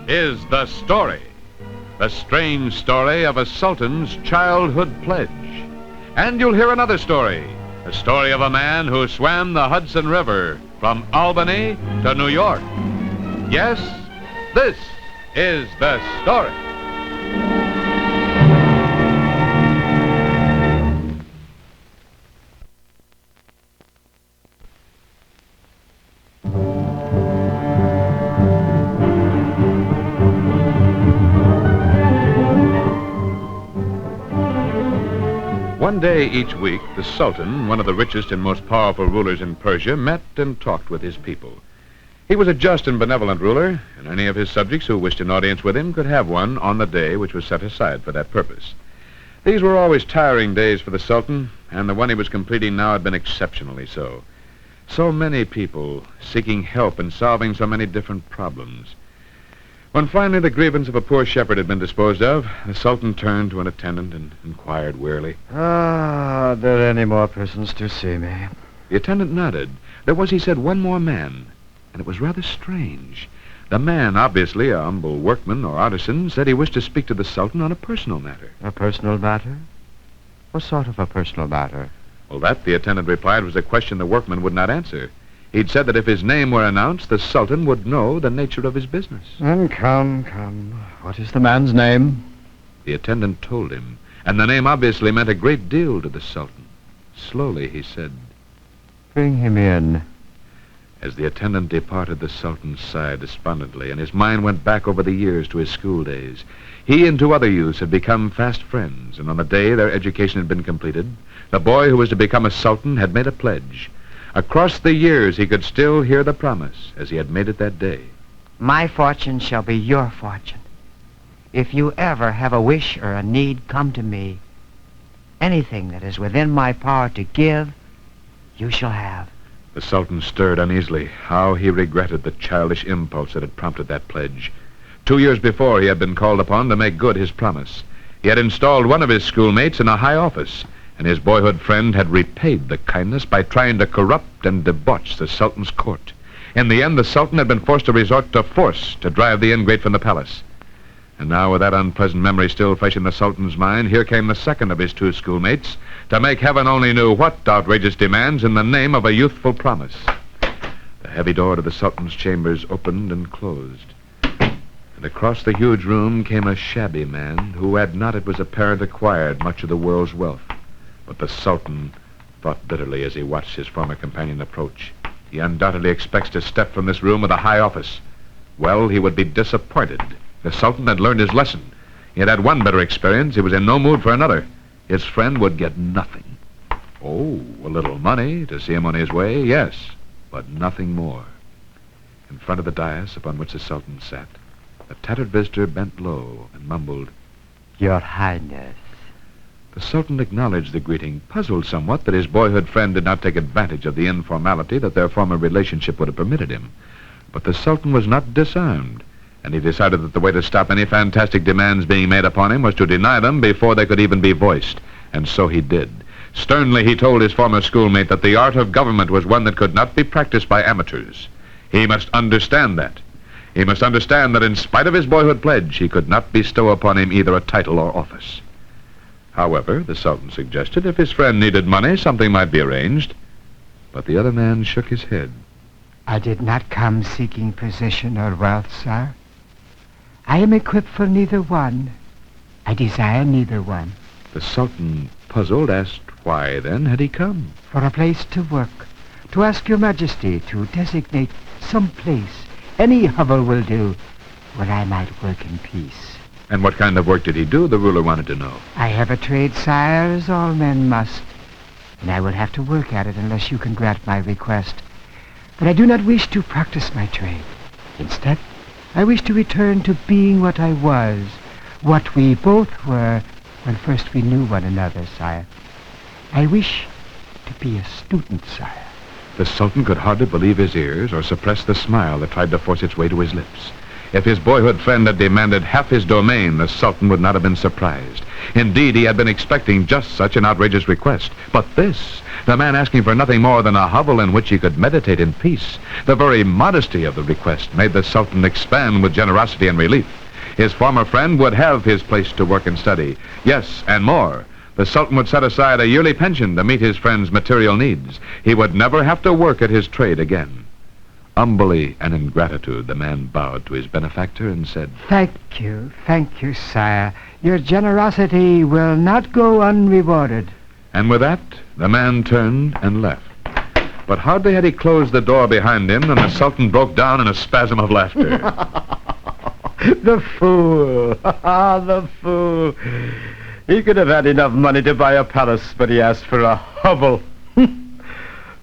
Is the story. The strange story of a sultan's childhood pledge. And you'll hear another story. The story of a man who swam the Hudson River from Albany to New York. Yes, this is the story. One day each week, the Sultan, one of the richest and most powerful rulers in Persia, met and talked with his people. He was a just and benevolent ruler, and any of his subjects who wished an audience with him could have one on the day which was set aside for that purpose. These were always tiring days for the Sultan, and the one he was completing now had been exceptionally so. So many people seeking help and solving so many different problems. When finally the grievance of a poor shepherd had been disposed of, the Sultan turned to an attendant and inquired wearily, Are there any more persons to see me? The attendant nodded. There was, he said, one more man, and it was rather strange. The man, obviously a humble workman or artisan, said he wished to speak to the Sultan on a personal matter. A personal matter? What sort of a personal matter? Well, that, the attendant replied, was a question the workman would not answer. He'd said that if his name were announced, the Sultan would know the nature of his business. Then come. What is the man's name? The attendant told him, and the name obviously meant a great deal to the Sultan. Slowly, he said, Bring him in. As the attendant departed, the Sultan sighed despondently, and his mind went back over the years to his school days. He and two other youths had become fast friends, and on the day their education had been completed, the boy who was to become a Sultan had made a pledge. Across the years, he could still hear the promise as he had made it that day. My fortune shall be your fortune. If you ever have a wish or a need, come to me. Anything that is within my power to give, you shall have. The Sultan stirred uneasily. How he regretted the childish impulse that had prompted that pledge. 2 years before, he had been called upon to make good his promise. He had installed one of his schoolmates in a high office, and his boyhood friend had repaid the kindness by trying to corrupt and debauch the Sultan's court. In the end, the Sultan had been forced to resort to force to drive the ingrate from the palace. And now, with that unpleasant memory still fresh in the Sultan's mind, here came the second of his two schoolmates to make heaven only knew what outrageous demands in the name of a youthful promise. The heavy door to the Sultan's chambers opened and closed. And across the huge room came a shabby man who had not, it was apparent, acquired much of the world's wealth. But the Sultan thought bitterly as he watched his former companion approach. He undoubtedly expects to step from this room with a high office. Well, he would be disappointed. The Sultan had learned his lesson. He had had one bitter experience. He was in no mood for another. His friend would get nothing. Oh, a little money to see him on his way, yes, but nothing more. In front of the dais upon which the Sultan sat, the tattered visitor bent low and mumbled, Your Highness. The Sultan acknowledged the greeting, puzzled somewhat that his boyhood friend did not take advantage of the informality that their former relationship would have permitted him. But the Sultan was not disarmed, and he decided that the way to stop any fantastic demands being made upon him was to deny them before they could even be voiced. And so he did. Sternly he told his former schoolmate that the art of government was one that could not be practiced by amateurs. He must understand that. He must understand that in spite of his boyhood pledge, he could not bestow upon him either a title or office. However, the Sultan suggested if his friend needed money, something might be arranged. But the other man shook his head. I did not come seeking position or wealth, sir. I am equipped for neither one. I desire neither one. The Sultan, puzzled, asked why, then, had he come? For a place to work, to ask your majesty to designate some place, any hovel will do, where I might work in peace. And what kind of work did he do, the ruler wanted to know. I have a trade, sire, as all men must, and I will have to work at it unless you can grant my request. But I do not wish to practice my trade. Instead, I wish to return to being what I was, what we both were when first we knew one another, sire. I wish to be a student, sire. The Sultan could hardly believe his ears or suppress the smile that tried to force its way to his lips. If his boyhood friend had demanded half his domain, the Sultan would not have been surprised. Indeed, he had been expecting just such an outrageous request. But this, the man asking for nothing more than a hovel in which he could meditate in peace, the very modesty of the request made the Sultan expand with generosity and relief. His former friend would have his place to work and study. Yes, and more. The Sultan would set aside a yearly pension to meet his friend's material needs. He would never have to work at his trade again. Humbly and in gratitude, the man bowed to his benefactor and said, Thank you, sire. Your generosity will not go unrewarded. And with that, the man turned and left. But hardly had he closed the door behind him than the Sultan broke down in a spasm of laughter. The fool! The fool! He could have had enough money to buy a palace, but he asked for a hovel.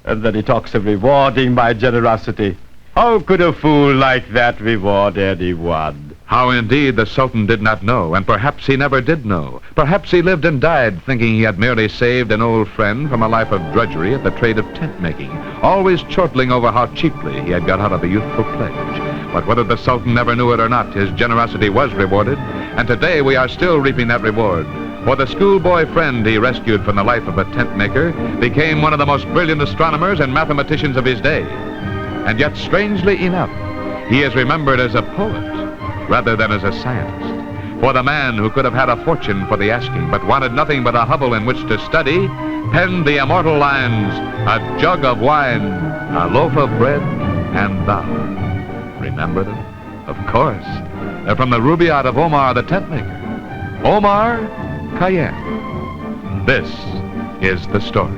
And then he talks of rewarding my generosity. How could a fool like that reward anyone? How indeed the Sultan did not know, and perhaps he never did know. Perhaps he lived and died thinking he had merely saved an old friend from a life of drudgery at the trade of tent-making, always chortling over how cheaply he had got out of a youthful pledge. But whether the Sultan never knew it or not, his generosity was rewarded, and today we are still reaping that reward. For the schoolboy friend he rescued from the life of a tent-maker became one of the most brilliant astronomers and mathematicians of his day. And yet, strangely enough, he is remembered as a poet rather than as a scientist. For the man who could have had a fortune for the asking but wanted nothing but a hovel in which to study penned the immortal lines, "A jug of wine, a loaf of bread, and thou." Remember them? Of course. They're from the Rubaiyat of Omar the tent-maker. Omar, Khayyam. This is the story.